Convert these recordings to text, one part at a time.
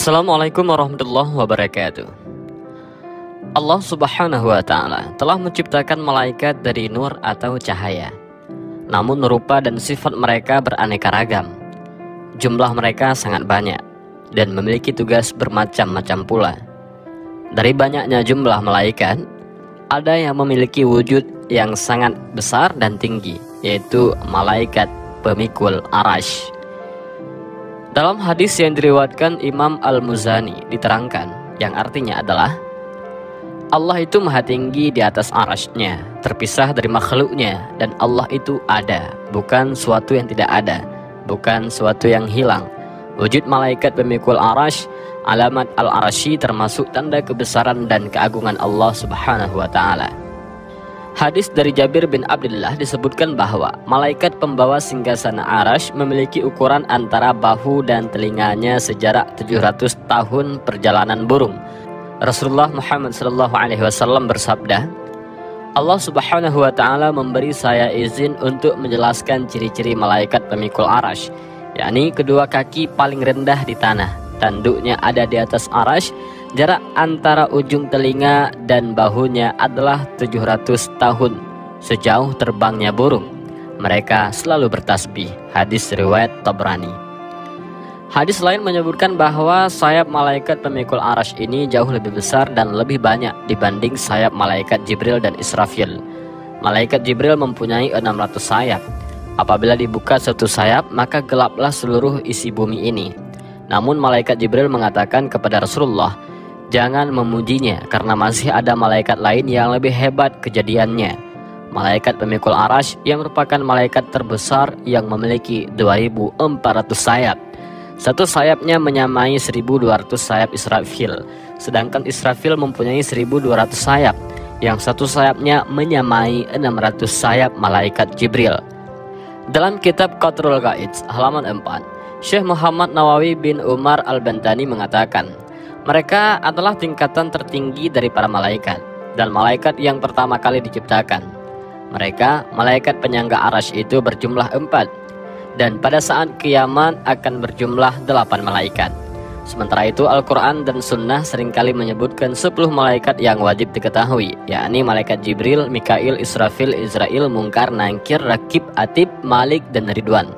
Assalamualaikum warahmatullahi wabarakatuh. Allah subhanahu wa ta'ala telah menciptakan malaikat dari nur atau cahaya. Namun rupa dan sifat mereka beraneka ragam. Jumlah mereka sangat banyak dan memiliki tugas bermacam-macam pula. Dari banyaknya jumlah malaikat, ada yang memiliki wujud yang sangat besar dan tinggi, yaitu malaikat pemikul arash. Dalam hadis yang diriwayatkan Imam Al-Muzani diterangkan, yang artinya adalah Allah itu maha tinggi di atas arasy-Nya, terpisah dari makhluknya, dan Allah itu ada, bukan suatu yang tidak ada, bukan suatu yang hilang. Wujud malaikat pemikul arash, alamat al-arasy, termasuk tanda kebesaran dan keagungan Allah subhanahu wa ta'ala. Hadis dari Jabir bin Abdullah disebutkan bahwa malaikat pembawa singgasana arash memiliki ukuran antara bahu dan telinganya sejarak 700 tahun perjalanan burung. Rasulullah Muhammad SAW bersabda, Allah subhanahu wa ta'ala memberi saya izin untuk menjelaskan ciri-ciri malaikat pemikul arash, yakni kedua kaki paling rendah di tanah, tanduknya ada di atas arash, jarak antara ujung telinga dan bahunya adalah 700 tahun, sejauh terbangnya burung. Mereka selalu bertasbih. Hadis riwayat Tabrani. Hadis lain menyebutkan bahwa sayap malaikat pemikul arash ini jauh lebih besar dan lebih banyak dibanding sayap malaikat Jibril dan Israfil. Malaikat Jibril mempunyai 600 sayap. Apabila dibuka satu sayap, maka gelaplah seluruh isi bumi ini. Namun malaikat Jibril mengatakan kepada Rasulullah, jangan memujinya karena masih ada malaikat lain yang lebih hebat kejadiannya. Malaikat pemikul arash yang merupakan malaikat terbesar yang memiliki 2400 sayap. Satu sayapnya menyamai 1200 sayap Israfil, sedangkan Israfil mempunyai 1200 sayap, yang satu sayapnya menyamai 600 sayap malaikat Jibril. Dalam kitab Qatrul Ghaid halaman 4, Syekh Muhammad Nawawi bin Umar Al-Bantani mengatakan, mereka adalah tingkatan tertinggi dari para malaikat dan malaikat yang pertama kali diciptakan. Mereka, malaikat penyangga arash itu berjumlah 4, dan pada saat kiamat akan berjumlah 8 malaikat. Sementara itu Al-Quran dan Sunnah seringkali menyebutkan 10 malaikat yang wajib diketahui, yakni malaikat Jibril, Mikail, Israfil, Israel, Munkar, Nankir, Rakib, Atib, Malik, dan Ridwan.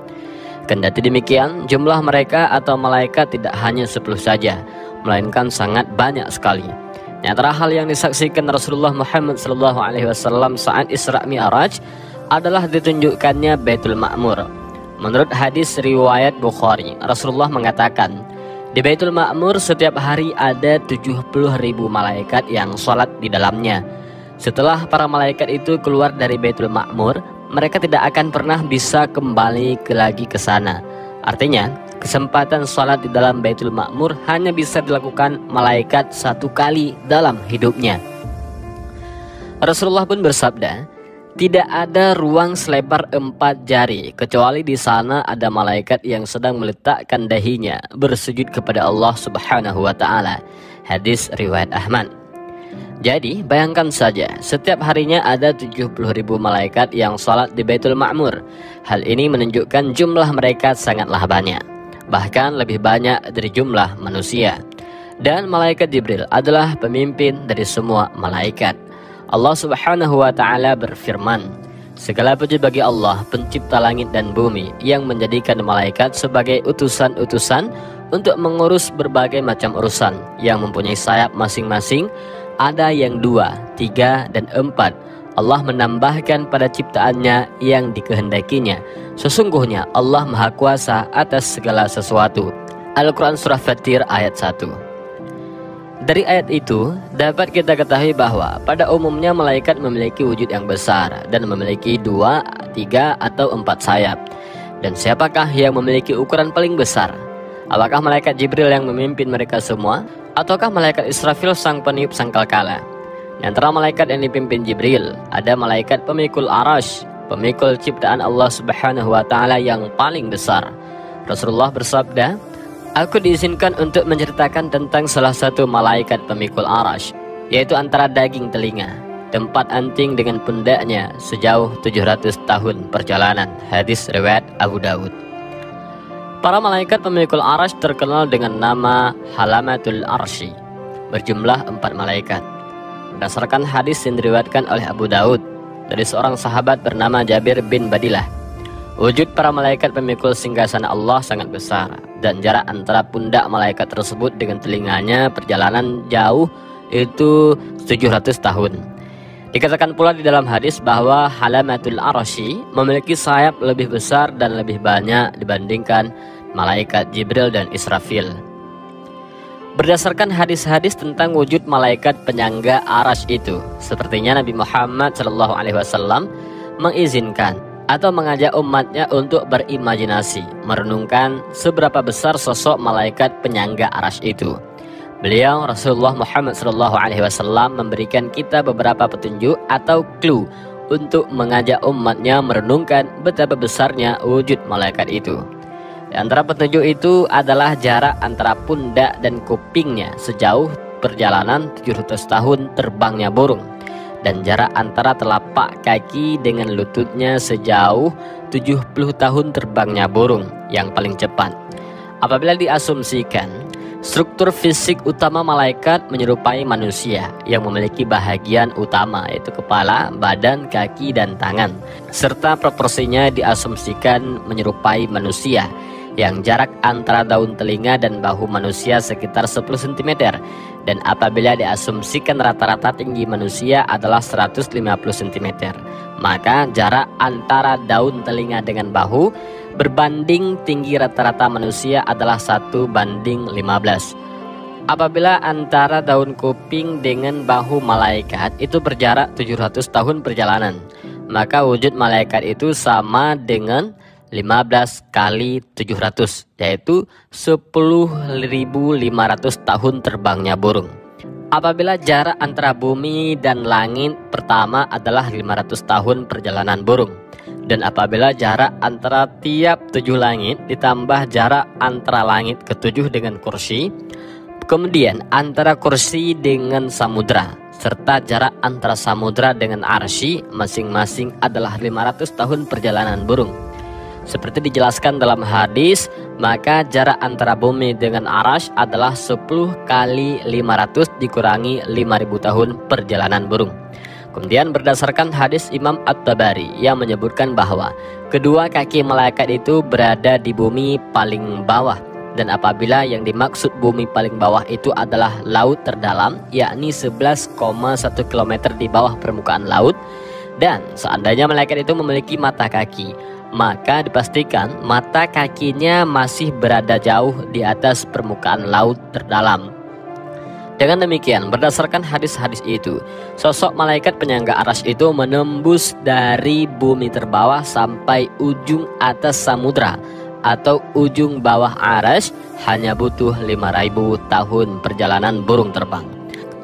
Kendati demikian, jumlah mereka atau malaikat tidak hanya 10 saja, melainkan sangat banyak sekali. Di antara hal yang disaksikan Rasulullah Muhammad SAW saat Isra Mi'raj adalah ditunjukkannya Baitul Ma'mur. Menurut hadis riwayat Bukhari, Rasulullah mengatakan, di Baitul Ma'mur setiap hari ada 70.000 malaikat yang sholat di dalamnya. Setelah para malaikat itu keluar dari Baitul Ma'mur, mereka tidak akan pernah bisa kembali lagi ke sana. Artinya, kesempatan sholat di dalam Baitul Ma'mur hanya bisa dilakukan malaikat satu kali dalam hidupnya. Rasulullah pun bersabda, tidak ada ruang selebar 4 jari, kecuali di sana ada malaikat yang sedang meletakkan dahinya bersujud kepada Allah subhanahu wa ta'ala. Hadis riwayat Ahmad. Jadi bayangkan saja, setiap harinya ada 70.000 malaikat yang sholat di Baitul Ma'mur. Hal ini menunjukkan jumlah mereka sangatlah banyak, bahkan lebih banyak dari jumlah manusia. Dan malaikat Jibril adalah pemimpin dari semua malaikat. Allah subhanahu wa ta'ala berfirman, segala puji bagi Allah, pencipta langit dan bumi, yang menjadikan malaikat sebagai utusan-utusan untuk mengurus berbagai macam urusan, yang mempunyai sayap masing-masing, ada yang 2, 3, dan 4. Allah menambahkan pada ciptaannya yang dikehendakinya. Sesungguhnya Allah Maha Kuasa atas segala sesuatu. Al-Quran Surah Fatir ayat 1. Dari ayat itu dapat kita ketahui bahwa pada umumnya malaikat memiliki wujud yang besar dan memiliki 2, 3, atau 4 sayap. Dan siapakah yang memiliki ukuran paling besar? Apakah malaikat Jibril yang memimpin mereka semua, ataukah malaikat Israfil sang peniup sangkakala? Di antara malaikat yang dipimpin Jibril, ada malaikat pemikul arash, pemikul ciptaan Allah subhanahu wa ta'ala yang paling besar. Rasulullah bersabda, aku diizinkan untuk menceritakan tentang salah satu malaikat pemikul arash, yaitu antara daging telinga, tempat anting dengan pundaknya sejauh 700 tahun perjalanan. Hadis riwayat Abu Dawud. Para malaikat pemikul arasy terkenal dengan nama Halamatul Arsy, berjumlah 4 malaikat. Berdasarkan hadis yang diriwayatkan oleh Abu Daud dari seorang sahabat bernama Jabir bin Badilah, wujud para malaikat pemikul singgasana Allah sangat besar, dan jarak antara pundak malaikat tersebut dengan telinganya perjalanan jauh itu 700 tahun. Dikatakan pula di dalam hadis bahwa Halamatul Arsy memiliki sayap lebih besar dan lebih banyak dibandingkan malaikat Jibril dan Israfil. Berdasarkan hadis-hadis tentang wujud malaikat penyangga arasy itu, sepertinya Nabi Muhammad SAW mengizinkan atau mengajak umatnya untuk berimajinasi, merenungkan seberapa besar sosok malaikat penyangga arasy itu. Beliau Rasulullah Muhammad SAW memberikan kita beberapa petunjuk atau clue untuk mengajak umatnya merenungkan betapa besarnya wujud malaikat itu. Di antara petunjuk itu adalah jarak antara pundak dan kupingnya sejauh perjalanan 700 tahun terbangnya burung, dan jarak antara telapak kaki dengan lututnya sejauh 70 tahun terbangnya burung yang paling cepat. Apabila diasumsikan struktur fisik utama malaikat menyerupai manusia yang memiliki bahagian utama yaitu kepala, badan, kaki, dan tangan, serta proporsinya diasumsikan menyerupai manusia yang jarak antara daun telinga dan bahu manusia sekitar 10 cm, dan apabila diasumsikan rata-rata tinggi manusia adalah 150 cm, maka jarak antara daun telinga dengan bahu berbanding tinggi rata-rata manusia adalah 1:15. Apabila antara daun kuping dengan bahu malaikat itu berjarak 700 tahun perjalanan, maka wujud malaikat itu sama dengan 15 kali 700, yaitu 10.500 tahun terbangnya burung. Apabila jarak antara bumi dan langit pertama adalah 500 tahun perjalanan burung, dan apabila jarak antara tiap 7 langit ditambah jarak antara langit ke-7 dengan kursi, kemudian antara kursi dengan samudra, serta jarak antara samudra dengan arsy masing-masing adalah 500 tahun perjalanan burung. Seperti dijelaskan dalam hadis, maka jarak antara bumi dengan arasy adalah 10 kali 500 dikurangi 5.000 tahun perjalanan burung. Kemudian berdasarkan hadis Imam At-Tabari yang menyebutkan bahwa kedua kaki malaikat itu berada di bumi paling bawah, dan apabila yang dimaksud bumi paling bawah itu adalah laut terdalam, yakni 11,1 km di bawah permukaan laut, dan seandainya malaikat itu memiliki mata kaki, maka dipastikan mata kakinya masih berada jauh di atas permukaan laut terdalam. Dengan demikian, berdasarkan hadis-hadis itu, sosok malaikat penyangga arasy itu menembus dari bumi terbawah sampai ujung atas samudra atau ujung bawah arasy hanya butuh 5.000 tahun perjalanan burung terbang.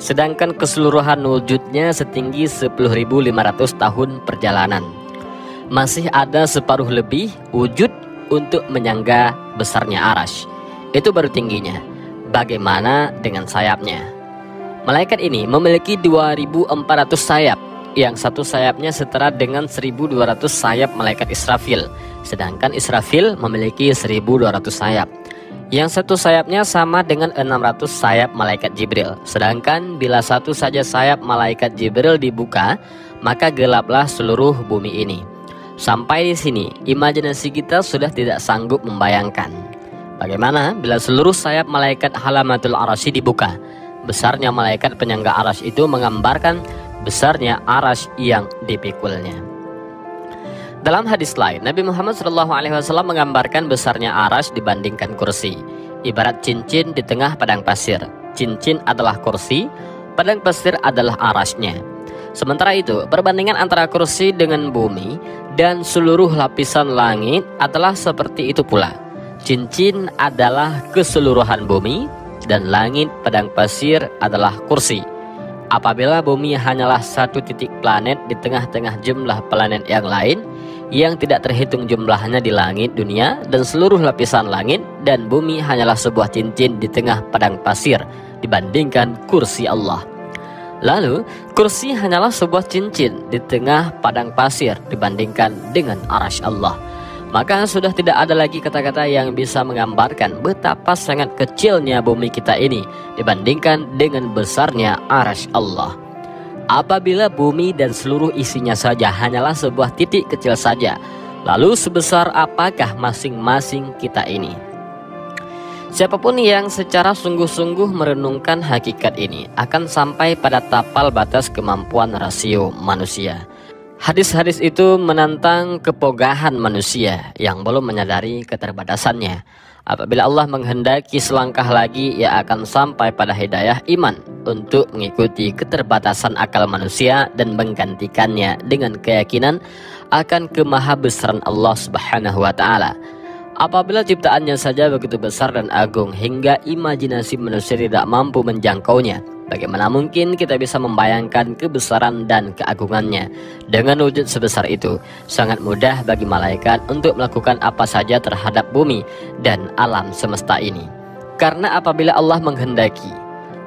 Sedangkan keseluruhan wujudnya setinggi 10.500 tahun perjalanan. Masih ada separuh lebih wujud untuk menyangga besarnya arasy. Itu baru tingginya. Bagaimana dengan sayapnya? Malaikat ini memiliki 2.400 sayap, yang satu sayapnya setara dengan 1.200 sayap malaikat Israfil, sedangkan Israfil memiliki 1.200 sayap. Yang satu sayapnya sama dengan 600 sayap malaikat Jibril, sedangkan bila satu saja sayap malaikat Jibril dibuka, maka gelaplah seluruh bumi ini. Sampai di sini, imajinasi kita sudah tidak sanggup membayangkan bagaimana bila seluruh sayap malaikat Halamatul Arsy dibuka. Besarnya malaikat penyangga arasy itu menggambarkan besarnya arasy yang dipikulnya. Dalam hadis lain, Nabi Muhammad SAW menggambarkan besarnya arasy dibandingkan kursi, ibarat cincin di tengah padang pasir. Cincin adalah kursi, padang pasir adalah arasy-nya. Sementara itu, perbandingan antara kursi dengan bumi dan seluruh lapisan langit adalah seperti itu pula. Cincin adalah keseluruhan bumi, dan langit padang pasir adalah kursi. Apabila bumi hanyalah satu titik planet di tengah-tengah jumlah planet yang lain yang tidak terhitung jumlahnya di langit dunia dan seluruh lapisan langit, dan bumi hanyalah sebuah cincin di tengah padang pasir dibandingkan kursi Allah. Lalu kursi hanyalah sebuah cincin di tengah padang pasir dibandingkan dengan arasy Allah. maka sudah tidak ada lagi kata-kata yang bisa menggambarkan betapa sangat kecilnya bumi kita ini dibandingkan dengan besarnya arasy Allah. Apabila bumi dan seluruh isinya saja hanyalah sebuah titik kecil saja, lalu sebesar apakah masing-masing kita ini? Siapapun yang secara sungguh-sungguh merenungkan hakikat ini akan sampai pada tapal batas kemampuan rasio manusia. Hadis-hadis itu menantang kepogahan manusia yang belum menyadari keterbatasannya. Apabila Allah menghendaki selangkah lagi, ia akan sampai pada hidayah iman untuk mengikuti keterbatasan akal manusia dan menggantikannya dengan keyakinan akan kemahabesaran Allah Subhanahu wa Ta'ala. Apabila ciptaannya saja begitu besar dan agung hingga imajinasi manusia tidak mampu menjangkaunya, bagaimana mungkin kita bisa membayangkan kebesaran dan keagungannya? Dengan wujud sebesar itu, sangat mudah bagi malaikat untuk melakukan apa saja terhadap bumi dan alam semesta ini. Karena apabila Allah menghendaki,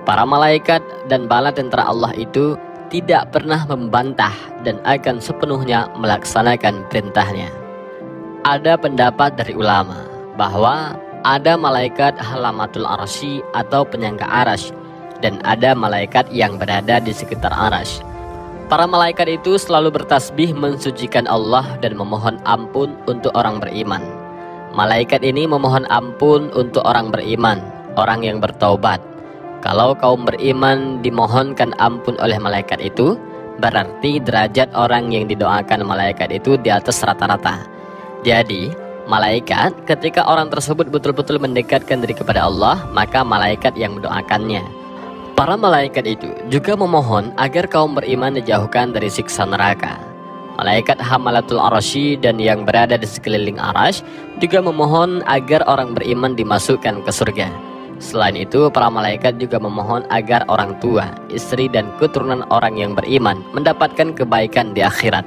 para malaikat dan bala tentara Allah itu tidak pernah membantah dan akan sepenuhnya melaksanakan perintahnya. Ada pendapat dari ulama bahwa ada malaikat halamatul arsy atau penyangga arasy, dan ada malaikat yang berada di sekitar arasy. Para malaikat itu selalu bertasbih mensucikan Allah dan memohon ampun untuk orang beriman. Malaikat ini memohon ampun untuk orang beriman, orang yang bertaubat. Kalau kaum beriman dimohonkan ampun oleh malaikat itu, berarti derajat orang yang didoakan malaikat itu di atas rata-rata. Jadi, malaikat ketika orang tersebut betul-betul mendekatkan diri kepada Allah, maka malaikat yang mendoakannya. Para malaikat itu juga memohon agar kaum beriman dijauhkan dari siksa neraka. Malaikat hamalatul arsy dan yang berada di sekeliling arasy juga memohon agar orang beriman dimasukkan ke surga. Selain itu, para malaikat juga memohon agar orang tua, istri dan keturunan orang yang beriman mendapatkan kebaikan di akhirat.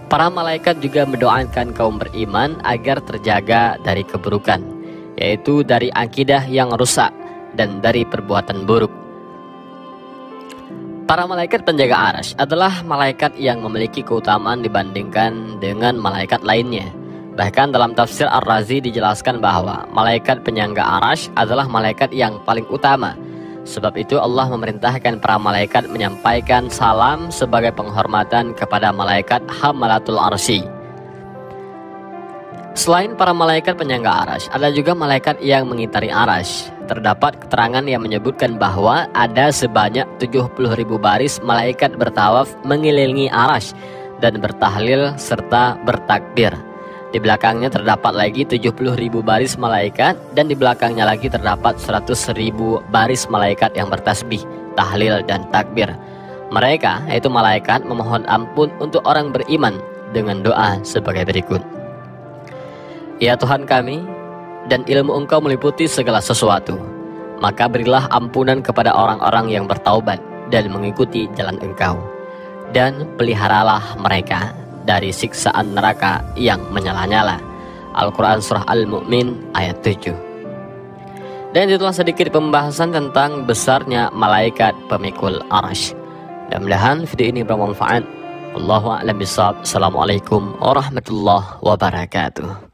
Para malaikat juga mendoakan kaum beriman agar terjaga dari keburukan, yaitu dari akidah yang rusak dan dari perbuatan buruk. Para malaikat penjaga arasy adalah malaikat yang memiliki keutamaan dibandingkan dengan malaikat lainnya. Bahkan dalam tafsir Ar-Razi dijelaskan bahwa malaikat penyangga arasy adalah malaikat yang paling utama. Sebab itu Allah memerintahkan para malaikat menyampaikan salam sebagai penghormatan kepada malaikat hamalatul arsy. Selain para malaikat penyangga arasy, ada juga malaikat yang mengitari arasy. Terdapat keterangan yang menyebutkan bahwa ada sebanyak 70.000 baris malaikat bertawaf mengelilingi arasy dan bertahlil serta bertakbir. Di belakangnya terdapat lagi 70.000 baris malaikat, dan di belakangnya lagi terdapat 100.000 baris malaikat yang bertasbih, tahlil dan takbir. Mereka, yaitu malaikat, memohon ampun untuk orang beriman dengan doa sebagai berikut. Ya Tuhan kami, dan ilmu Engkau meliputi segala sesuatu, maka berilah ampunan kepada orang-orang yang bertaubat dan mengikuti jalan Engkau, dan peliharalah mereka dari siksaan neraka yang menyala-nyala. Al-Quran Surah Al-Mu'min ayat 7. Dan itulah sedikit pembahasan tentang besarnya malaikat pemikul arasy. Mudah-mudahan video ini bermanfaat. Wallahu a'lam bishawab. Assalamualaikum warahmatullahi wabarakatuh.